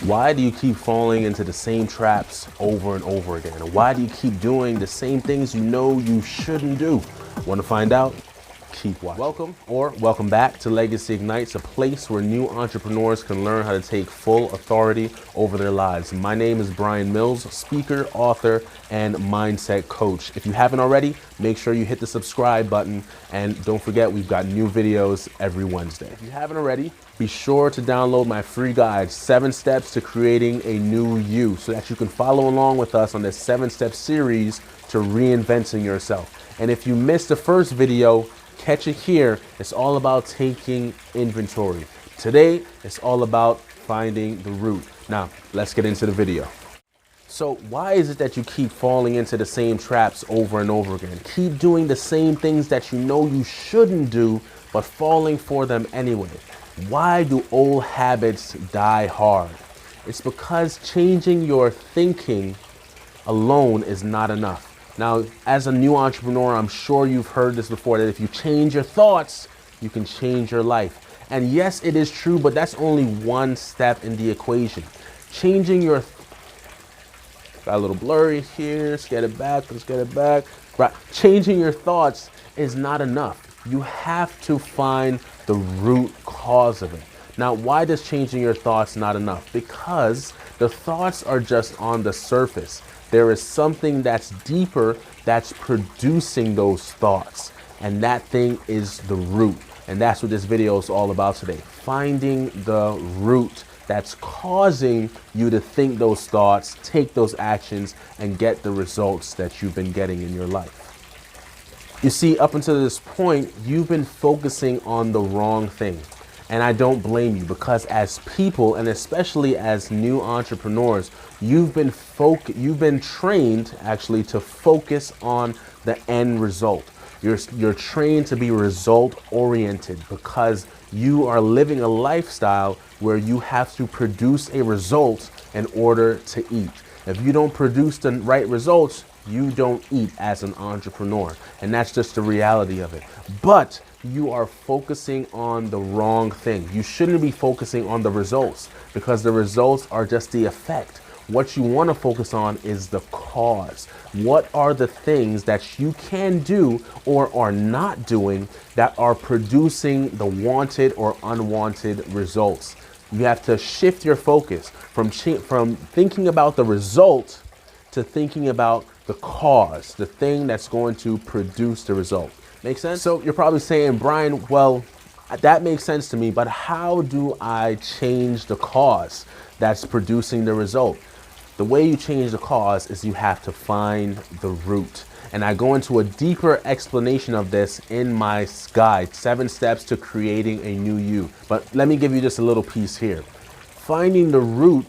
Why do you keep falling into the same traps over and over again? And why do you keep doing the same things you know you shouldn't do? Want to find out? Keep watching. Welcome back to Legacy Ignites, a place where new entrepreneurs can learn how to take full authority over their lives. My name is Brian Mills, speaker, author, and mindset coach. If you haven't already, make sure you hit the subscribe button, and don't forget we've got new videos every Wednesday. If you haven't already, be sure to download my free guide, 7 Steps to Creating a New You, so that you can follow along with us on this 7-step series to reinventing yourself. And if you missed the first video, catch it here. It's all about taking inventory. Today, it's all about finding the root. Now, let's get into the video. So why is it that you keep falling into the same traps over and over again? Keep doing the same things that you know you shouldn't do, but falling for them anyway. Why do old habits die hard? It's because changing your thinking alone is not enough. Now, as a new entrepreneur, I'm sure you've heard this before, that if you change your thoughts, you can change your life. And yes, it is true, but that's only one step in the equation. Changing your, got a little blurry here, let's get it back. Right, changing your thoughts is not enough. You have to find the root cause of it. Now, why does changing your thoughts not enough? Because the thoughts are just on the surface. There is something that's deeper that's producing those thoughts. And that thing is the root. And that's what this video is all about today. Finding the root that's causing you to think those thoughts, take those actions, and get the results that you've been getting in your life. You see, up until this point, you've been focusing on the wrong thing. And I don't blame you, because as people, and especially as new entrepreneurs, you've been trained actually to focus on the end result. You're trained to be result oriented because you are living a lifestyle where you have to produce a result in order to eat. If you don't produce the right results, you don't eat as an entrepreneur. And that's just the reality of it. But you are focusing on the wrong thing. You shouldn't be focusing on the results, because the results are just the effect. What you want to focus on is the cause. What are the things that you can do or are not doing that are producing the wanted or unwanted results? You have to shift your focus from thinking about the result to thinking about the cause, the thing that's going to produce the result. Make sense? So you're probably saying, Brian, well, that makes sense to me, but how do I change the cause that's producing the result? The way you change the cause is you have to find the root. And I go into a deeper explanation of this in my guide, 7 Steps to Creating a New You. But let me give you just a little piece here. Finding the root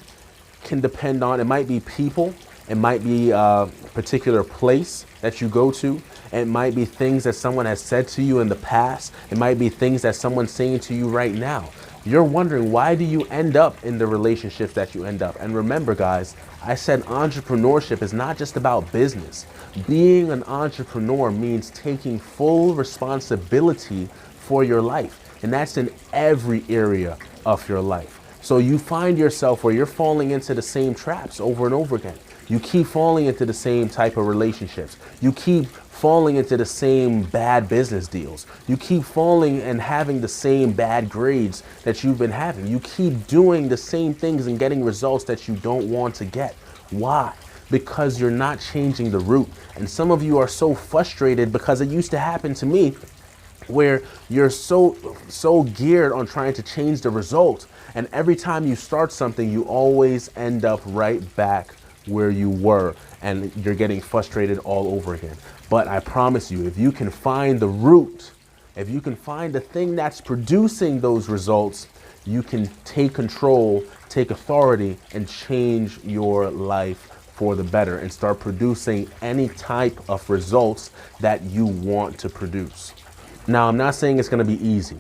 can depend on, it might be people, it might be a particular place that you go to. It might be things that someone has said to you in the past. It might be things that someone's saying to you right now. You're wondering, why do you end up in the relationships that you end up? And remember, guys, I said entrepreneurship is not just about business. Being an entrepreneur means taking full responsibility for your life. And that's in every area of your life. So you find yourself where you're falling into the same traps over and over again. You keep falling into the same type of relationships. You keep falling into the same bad business deals. You keep falling and having the same bad grades that you've been having. You keep doing the same things and getting results that you don't want to get. Why? Because you're not changing the root. And some of you are so frustrated because it used to happen to me, where you're so geared on trying to change the result. And every time you start something, you always end up right back where you were, and you're getting frustrated all over again. But I promise you, if you can find the root, if you can find the thing that's producing those results, you can take control, take authority, and change your life for the better and start producing any type of results that you want to produce. Now, I'm not saying it's going to be easy.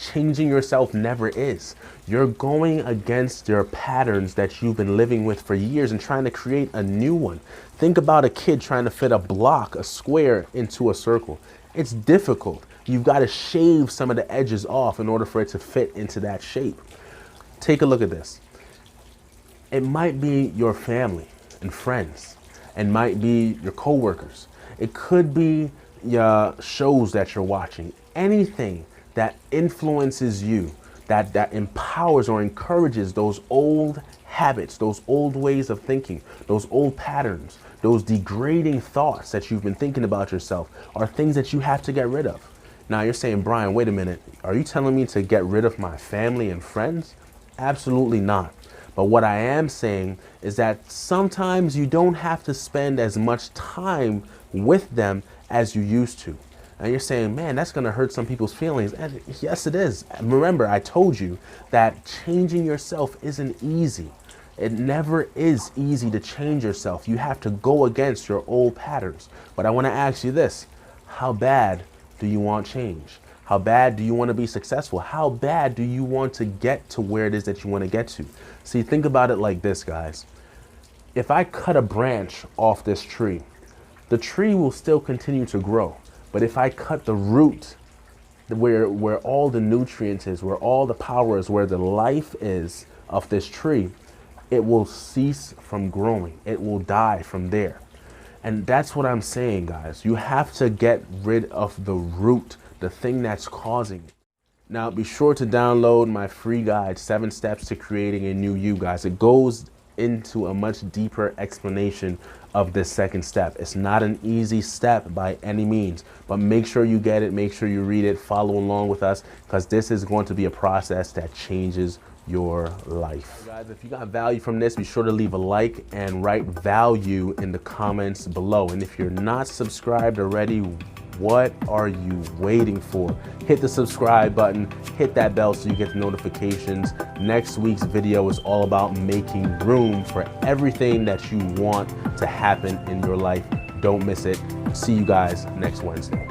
Changing yourself never is. You're going against your patterns that you've been living with for years and trying to create a new one. Think about a kid trying to fit a block, a square, into a circle. It's difficult. You've got to shave some of the edges off in order for it to fit into that shape. Take a look at this. It might be your family and friends, and might be your coworkers. It could be your shows that you're watching. Anything that influences you, that empowers or encourages those old habits, those old ways of thinking, those old patterns, those degrading thoughts that you've been thinking about yourself, are things that you have to get rid of. Now you're saying, Brian, wait a minute. Are you telling me to get rid of my family and friends? Absolutely not. But what I am saying is that sometimes you don't have to spend as much time with them as you used to. And you're saying, man, that's going to hurt some people's feelings. And yes, it is. Remember, I told you that changing yourself isn't easy. It never is easy to change yourself. You have to go against your old patterns. But I want to ask you this. How bad do you want change? How bad do you want to be successful? How bad do you want to get to where it is that you want to get to? See, think about it like this, guys. If I cut a branch off this tree, the tree will still continue to grow. But if I cut the root, where all the nutrients is, where all the power is, where the life is of this tree, it will cease from growing. It will die from there. And that's what I'm saying, guys. You have to get rid of the root, the thing that's causing it. Now, be sure to download my free guide, 7 Steps to Creating a New You, guys. It goes into a much deeper explanation of this second step. It's not an easy step by any means, but make sure you get it, make sure you read it, follow along with us, because this is going to be a process that changes your life. Guys, if you got value from this, be sure to leave a like and write value in the comments below. And if you're not subscribed already, what are you waiting for? Hit the subscribe button, hit that bell so you get the notifications. Next week's video is all about making room for everything that you want to happen in your life. Don't miss it. See you guys next Wednesday.